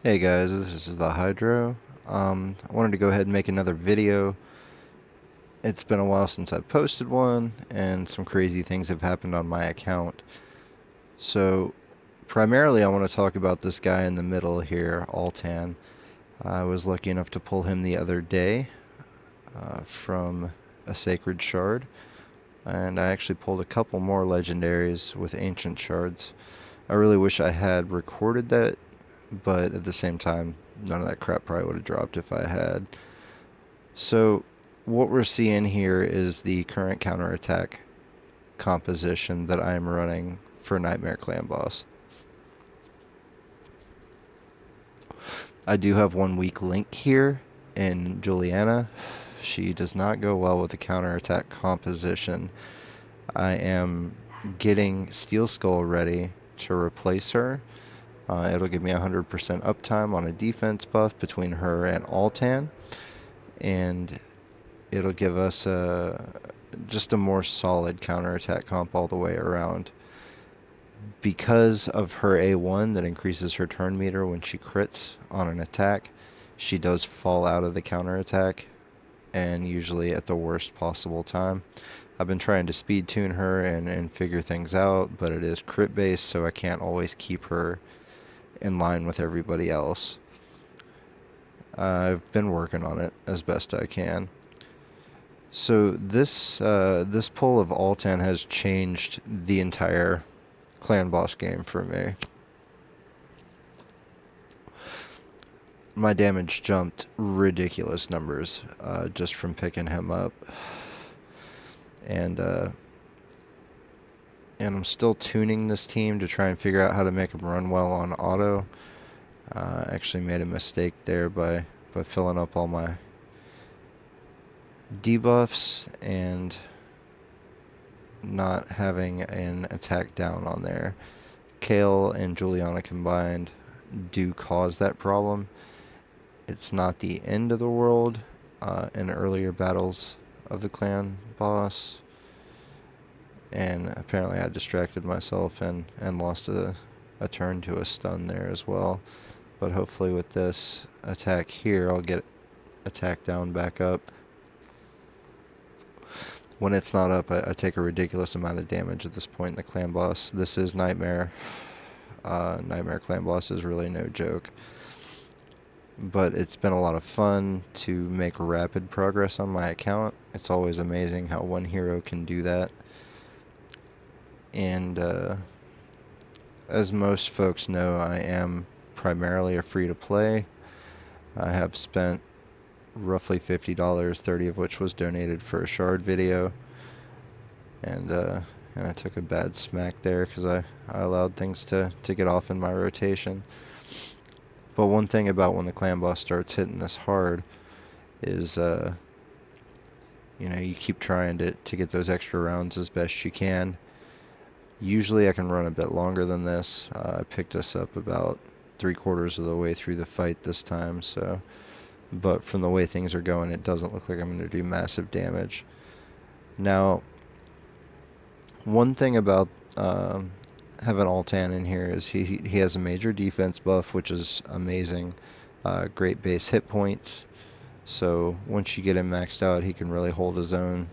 Hey guys, this is the Hydro. I wanted to go ahead and make another video. It's been a while since I've posted one, and some crazy things have happened on my account. So, primarily I want to talk about this guy in the middle here, Altan. I was lucky enough to pull him the other day from a Sacred Shard, and I actually pulled a couple more legendaries with Ancient Shards. I really wish I had recorded that, but at the same time, none of that crap probably would have dropped if I had. So what we're seeing here is the current counterattack composition that I'm running for Nightmare Clan Boss. I do have one weak link here in Juliana. She does not go well with the counterattack composition. I am getting Steel Skull ready to replace her. It'll give me 100% uptime on a defense buff between her and Altan, and it'll give us just a more solid counterattack comp all the way around. Because of her A1 that increases her turn meter when she crits on an attack, she does fall out of the counterattack, and usually at the worst possible time. I've been trying to speed tune her and figure things out, but it is crit based, so I can't always keep her in line with everybody else. I've been working on it as best I can. So this pull of Altan has changed the entire clan boss game for me. My damage jumped ridiculous numbers just from picking him up, and uh, and I'm still tuning this team to try and figure out how to make him run well on auto. I actually made a mistake there by filling up all my debuffs and not having an attack down on there. Kale and Juliana combined do cause that problem. It's not the end of the world in earlier battles of the clan boss, and apparently I distracted myself and lost a turn to a stun there as well. But hopefully with this attack here, I'll get attack down back up. When it's not up, I take a ridiculous amount of damage at this point in the clan boss. This is Nightmare. Nightmare clan boss is really no joke. But it's been a lot of fun to make rapid progress on my account. It's always amazing how one hero can do that. And as most folks know, I am primarily a free-to-play. I have spent roughly $50, 30 of which was donated for a shard video, and I took a bad smack there because I allowed things to get off in my rotation. But one thing about when the clan boss starts hitting this hard is you keep trying to get those extra rounds as best you can. Usually I can run a bit longer than this. I picked us up about 3/4 of the way through the fight this time, so but from the way things are going, it doesn't look like I'm going to do massive damage. Now, one thing about having Altan in here is he has a major defense buff, which is amazing. Great base hit points. So once you get him maxed out, he can really hold his own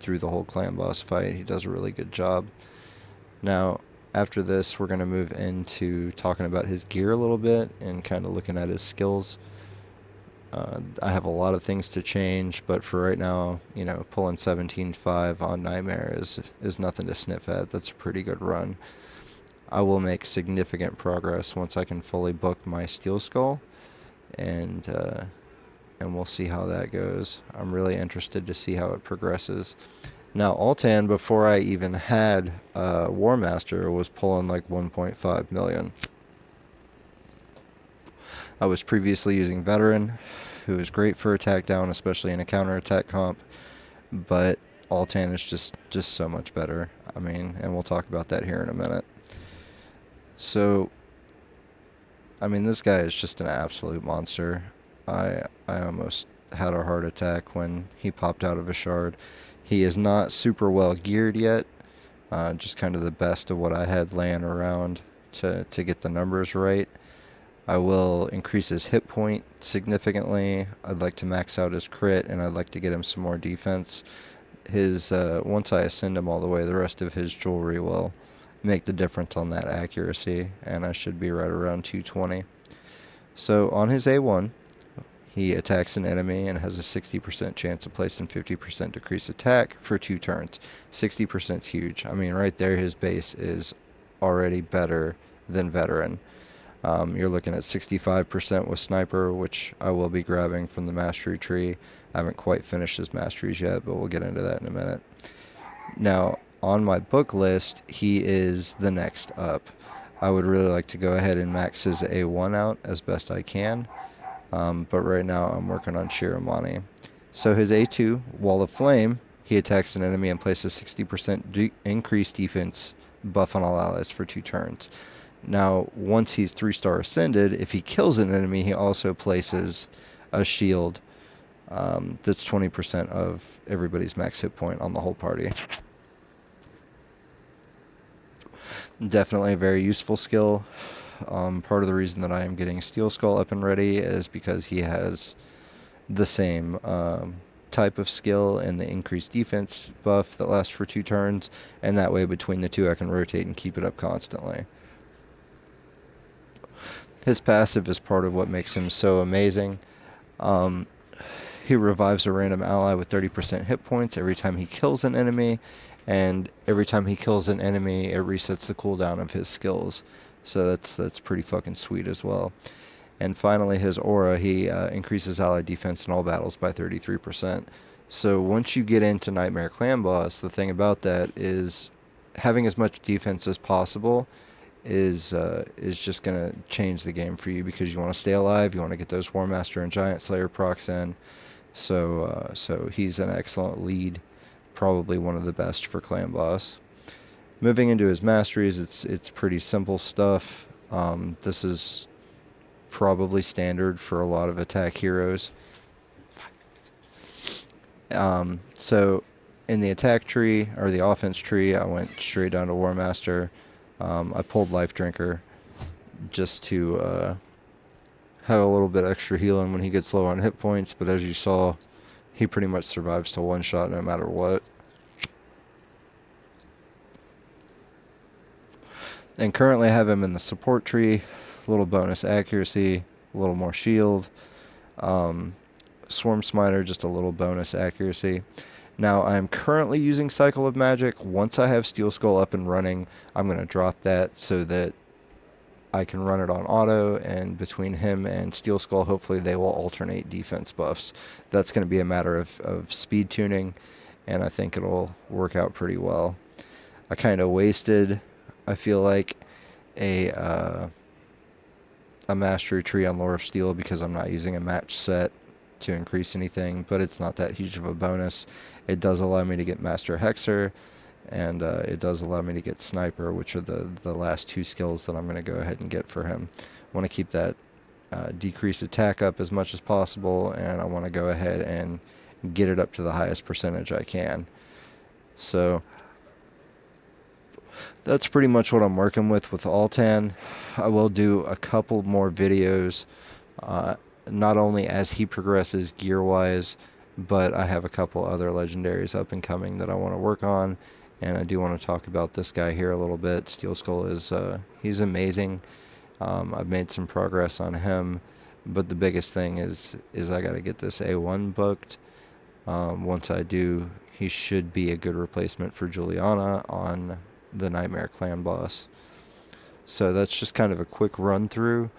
through the whole clan boss fight. He does a really good job. Now, after this, we're going to move into talking about his gear a little bit and kind of looking at his skills. I have a lot of things to change, but for right now, pulling 17.5 on Nightmare is nothing to sniff at. That's a pretty good run. I will make significant progress once I can fully book my Steel Skull, and we'll see how that goes. I'm really interested to see how it progresses. Now, Altan, before I even had War Master, was pulling like 1.5 million. I was previously using Veteran, who is great for attack down, especially in a counterattack comp, but Altan is just so much better. I mean, and we'll talk about that here in a minute. So, I mean, this guy is just an absolute monster. I almost had a heart attack when he popped out of a shard. He is not super well geared yet, just kind of the best of what I had laying around to get the numbers right. I will increase his hit point significantly. I'd like to max out his crit, and I'd like to get him some more defense. Once I ascend him all the way, the rest of his jewelry will make the difference on that accuracy, and I should be right around 220. So on his A1, he attacks an enemy and has a 60% chance of placing 50% decrease attack for 2 turns. 60% is huge. I mean, right there, his base is already better than veteran. You're looking at 65% with sniper, which I will be grabbing from the mastery tree. I haven't quite finished his masteries yet, but we'll get into that in a minute. Now, on my book list, he is the next up. I would really like to go ahead and max his A1 out as best I can. But right now I'm working on Shiramani. So his A2, Wall of Flame, he attacks an enemy and places 60% increased defense buff on all allies for 2 turns. Now, once he's 3-star ascended, if he kills an enemy, he also places a shield that's 20% of everybody's max hit point on the whole party. Definitely a very useful skill. Part of the reason that I am getting Steel Skull up and ready is because he has the same type of skill and the increased defense buff that lasts for 2 turns, and that way between the two I can rotate and keep it up constantly. His passive is part of what makes him so amazing. Um, he revives a random ally with 30% hit points every time he kills an enemy, and every time he kills an enemy, it resets the cooldown of his skills. So that's pretty fucking sweet as well. And finally, his aura, he increases ally defense in all battles by 33%. So once you get into Nightmare Clan Boss, the thing about that is having as much defense as possible is just gonna change the game for you, because you want to stay alive, you want to get those War Master and Giant Slayer procs in. So he's an excellent lead, probably one of the best for Clan Boss. Moving into his masteries, it's pretty simple stuff. This is probably standard for a lot of attack heroes. So in the attack tree, or the offense tree, I went straight down to War Master. I pulled Life Drinker just to have a little bit extra healing when he gets low on hit points, but as you saw, he pretty much survives to one shot no matter what. And currently I have him in the support tree, a little bonus accuracy, a little more shield, Swarm Smiter, just a little bonus accuracy. Now I'm currently using Cycle of Magic. Once I have Steel Skull up and running, I'm going to drop that so that I can run it on auto, and between him and Steel Skull, hopefully they will alternate defense buffs. That's going to be a matter of speed tuning, and I think it'll work out pretty well. I kind of wasted, I feel like, a mastery tree on Lore of Steel because I'm not using a match set to increase anything, but it's not that huge of a bonus. It does allow me to get Master Hexer, and it does allow me to get Sniper, which are the last 2 skills that I'm going to go ahead and get for him. I want to keep that decreased attack up as much as possible, and I want to go ahead and get it up to the highest percentage I can. So that's pretty much what I'm working with Altan. I will do a couple more videos, not only as he progresses gear-wise, but I have a couple other legendaries up and coming that I want to work on, and I do want to talk about this guy here a little bit. Steel Skull is, he's amazing. I've made some progress on him, but the biggest thing is I got to get this A1 booked. Once I do, he should be a good replacement for Juliana on the Nightmare Clan boss. So that's just kind of a quick run through.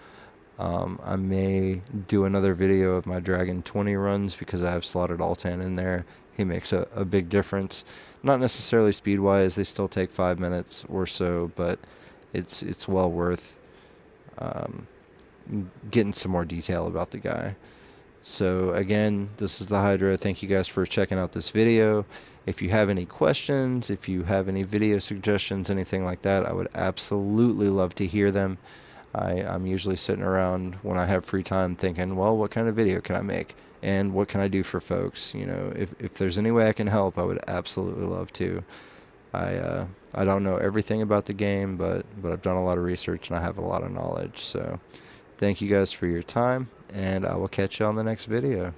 I may do another video of my Dragon 20 runs because I have slotted Altan in there. He makes a big difference. Not necessarily speed wise, they still take 5 minutes or so, but it's well worth getting some more detail about the guy. So again, this is the Hydra. Thank you guys for checking out this video. If you have any questions, if you have any video suggestions, anything like that, I would absolutely love to hear them. I'm usually sitting around when I have free time thinking, well, what kind of video can I make? And what can I do for folks? You know, if there's any way I can help, I would absolutely love to. I don't know everything about the game, but I've done a lot of research and I have a lot of knowledge. So Thank you guys for your time, and I will catch you on the next video.